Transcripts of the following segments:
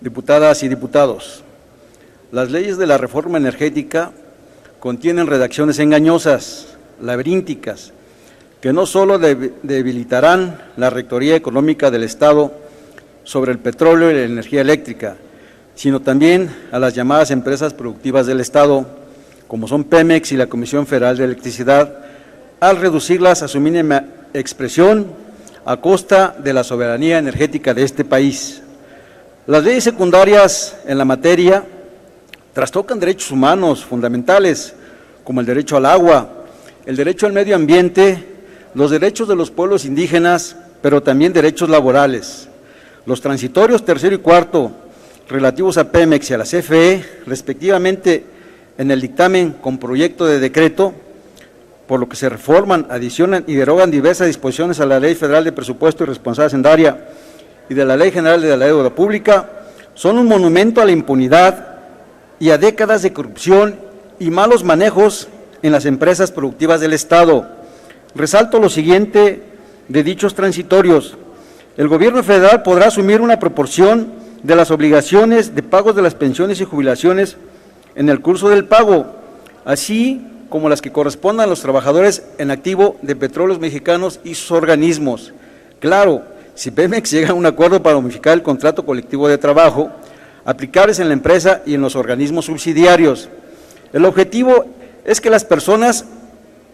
diputadas y diputados, las leyes de la reforma energética contienen redacciones engañosas, laberínticas, que no solo debilitarán la rectoría económica del Estado sobre el petróleo y la energía eléctrica, sino también a las llamadas empresas productivas del Estado, como son Pemex y la Comisión Federal de Electricidad, al reducirlas a su mínima expresión a costa de la soberanía energética de este país. Las leyes secundarias en la materia trastocan derechos humanos fundamentales, como el derecho al agua, el derecho al medio ambiente, los derechos de los pueblos indígenas, pero también derechos laborales. Los transitorios tercero y cuarto, relativos a Pemex y a la CFE, respectivamente en el dictamen con proyecto de decreto, por lo que se reforman, adicionan y derogan diversas disposiciones a la Ley Federal de Presupuesto y Responsabilidad Hacendaria y de la Ley General de la Deuda Pública, son un monumento a la impunidad y a décadas de corrupción y malos manejos en las empresas productivas del Estado. Resalto lo siguiente de dichos transitorios: el Gobierno federal podrá asumir una proporción de las obligaciones de pagos de las pensiones y jubilaciones en el curso del pago, así como las que correspondan a los trabajadores en activo de Petróleos Mexicanos y sus organismos. Claro, si Pemex llega a un acuerdo para modificar el contrato colectivo de trabajo, aplicables en la empresa y en los organismos subsidiarios. El objetivo es que las personas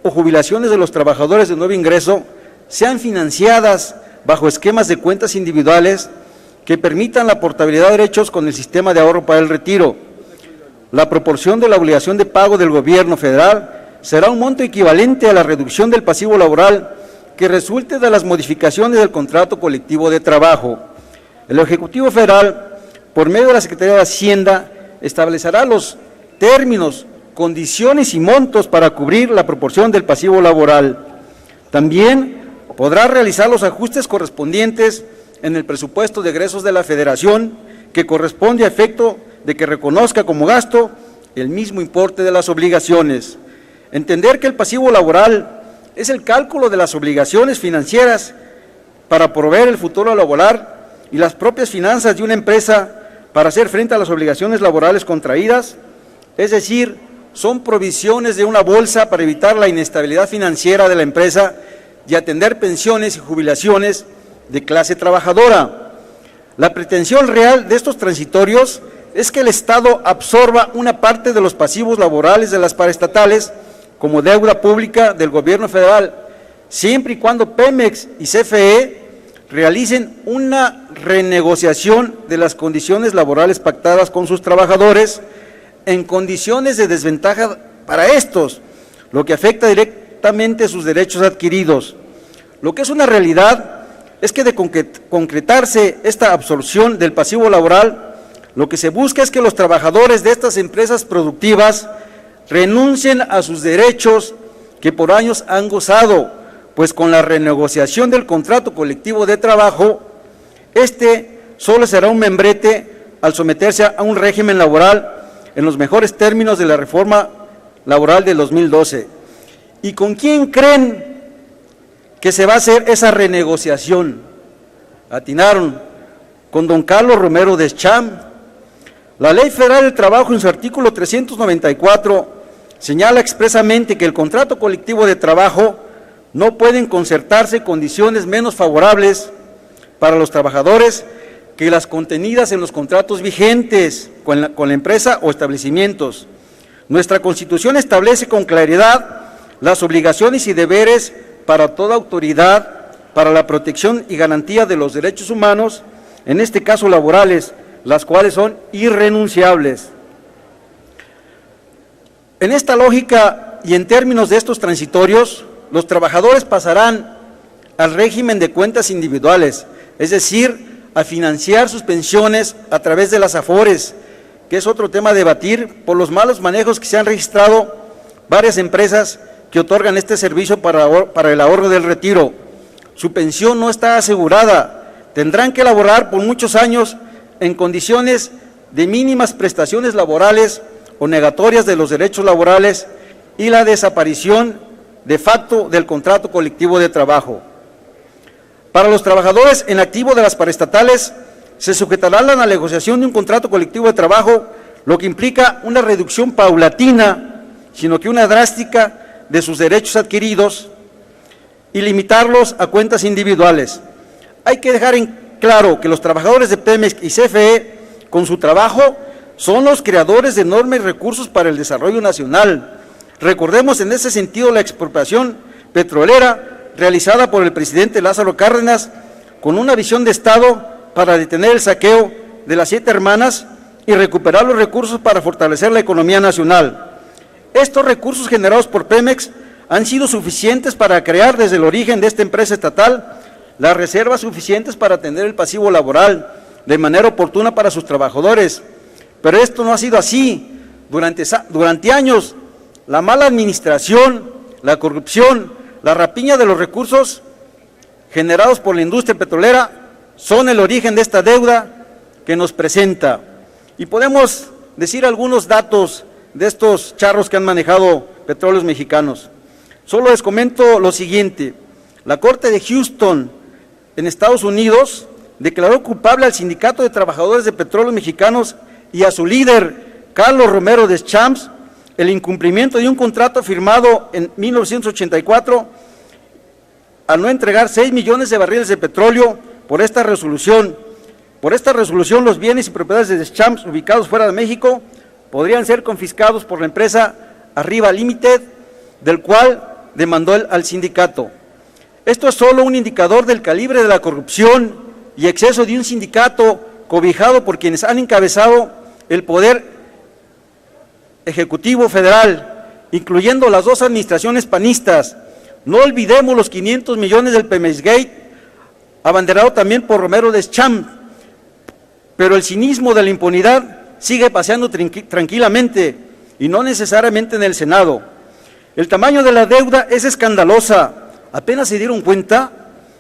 o jubilaciones de los trabajadores de nuevo ingreso sean financiadas bajo esquemas de cuentas individuales que permitan la portabilidad de derechos con el sistema de ahorro para el retiro. La proporción de la obligación de pago del Gobierno federal será un monto equivalente a la reducción del pasivo laboral que resulte de las modificaciones del contrato colectivo de trabajo. El Ejecutivo Federal, por medio de la Secretaría de Hacienda, establecerá los términos, condiciones y montos para cubrir la proporción del pasivo laboral. También podrá realizar los ajustes correspondientes en el presupuesto de egresos de la Federación, que corresponde a efecto de que reconozca como gasto el mismo importe de las obligaciones. Entender que el pasivo laboral es el cálculo de las obligaciones financieras para proveer el futuro laboral y las propias finanzas de una empresa para hacer frente a las obligaciones laborales contraídas, es decir, son provisiones de una bolsa para evitar la inestabilidad financiera de la empresa y atender pensiones y jubilaciones de clase trabajadora. La pretensión real de estos transitorios es que el Estado absorba una parte de los pasivos laborales de las paraestatales como deuda pública del Gobierno federal, siempre y cuando Pemex y CFE realicen una renegociación de las condiciones laborales pactadas con sus trabajadores en condiciones de desventaja para estos, lo que afecta directamente sus derechos adquiridos. Lo que es una realidad es que de concretarse esta absorción del pasivo laboral, lo que se busca es que los trabajadores de estas empresas productivas renuncien a sus derechos que por años han gozado, pues con la renegociación del contrato colectivo de trabajo, este solo será un membrete al someterse a un régimen laboral en los mejores términos de la reforma laboral del 2012. ¿Y con quién creen que se va a hacer esa renegociación? Atinaron, con don Carlos Romero Deschamps. La Ley Federal del Trabajo, en su artículo 394, señala expresamente que el contrato colectivo de trabajo no pueden concertarse condiciones menos favorables para los trabajadores que las contenidas en los contratos vigentes con la empresa o establecimientos. Nuestra Constitución establece con claridad las obligaciones y deberes para toda autoridad para la protección y garantía de los derechos humanos, en este caso laborales, las cuales son irrenunciables. En esta lógica y en términos de estos transitorios, los trabajadores pasarán al régimen de cuentas individuales, es decir, a financiar sus pensiones a través de las AFORES, que es otro tema a debatir por los malos manejos que se han registrado varias empresas que otorgan este servicio para el ahorro del retiro. Su pensión no está asegurada, tendrán que laborar por muchos años en condiciones de mínimas prestaciones laborales o negatorias de los derechos laborales y la desaparición de facto del contrato colectivo de trabajo. Para los trabajadores en activo de las paraestatales, se sujetará a la negociación de un contrato colectivo de trabajo, lo que implica una reducción paulatina, sino que una drástica de sus derechos adquiridos y limitarlos a cuentas individuales. Hay que dejar en claro que los trabajadores de Pemex y CFE, con su trabajo, son los creadores de enormes recursos para el desarrollo nacional. Recordemos en ese sentido la expropiación petrolera realizada por el presidente Lázaro Cárdenas con una visión de Estado para detener el saqueo de las 7 hermanas y recuperar los recursos para fortalecer la economía nacional. Estos recursos generados por Pemex han sido suficientes para crear desde el origen de esta empresa estatal las reservas suficientes para atender el pasivo laboral de manera oportuna para sus trabajadores. Pero esto no ha sido así. Durante años, la mala administración, la corrupción, la rapiña de los recursos generados por la industria petrolera son el origen de esta deuda que nos presenta. Y podemos decir algunos datos de estos charros que han manejado Petróleos Mexicanos. Solo les comento lo siguiente: la Corte de Houston, en Estados Unidos, declaró culpable al Sindicato de Trabajadores de Petróleos Mexicanos y a su líder, Carlos Romero Deschamps, el incumplimiento de un contrato firmado en 1984 al no entregar 6 millones de barriles de petróleo. Por esta resolución, los bienes y propiedades de Deschamps ubicados fuera de México podrían ser confiscados por la empresa Arriba Limited, del cual demandó al sindicato. Esto es solo un indicador del calibre de la corrupción y exceso de un sindicato cobijado por quienes han encabezado el poder ejecutivo federal, incluyendo las 2 administraciones panistas. No olvidemos los 500 millones del Pemexgate, abanderado también por Romero Deschamps, pero el cinismo de la impunidad sigue paseando tranquilamente y no necesariamente en el Senado. El tamaño de la deuda es escandalosa. Apenas se dieron cuenta,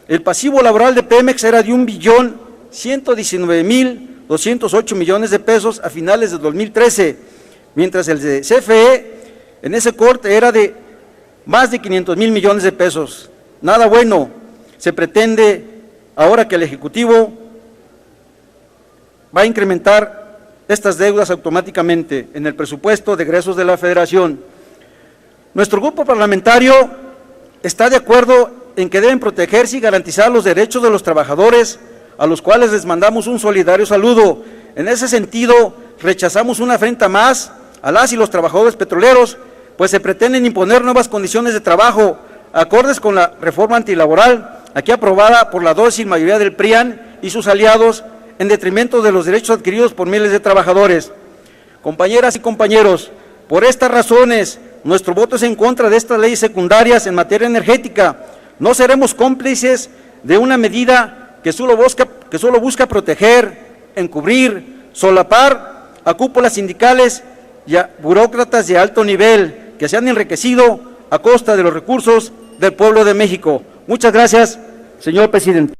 el pasivo laboral de Pemex era de 1.119.208 millones de pesos a finales de 2013, mientras el de CFE en ese corte era de más de 500,000 millones de pesos. Nada bueno se pretende ahora que el Ejecutivo va a incrementar estas deudas automáticamente en el presupuesto de egresos de la Federación. Nuestro grupo parlamentario está de acuerdo en que deben protegerse y garantizar los derechos de los trabajadores, a los cuales les mandamos un solidario saludo. En ese sentido, rechazamos una afrenta más a las y los trabajadores petroleros, pues se pretenden imponer nuevas condiciones de trabajo, acordes con la reforma antilaboral, aquí aprobada por la dócil mayoría del PRIAN y sus aliados, en detrimento de los derechos adquiridos por miles de trabajadores. Compañeras y compañeros, por estas razones, nuestro voto es en contra de estas leyes secundarias en materia energética. No seremos cómplices de una medida que solo busca proteger, encubrir, solapar a cúpulas sindicales y a burócratas de alto nivel que se han enriquecido a costa de los recursos del pueblo de México. Muchas gracias, señor presidente.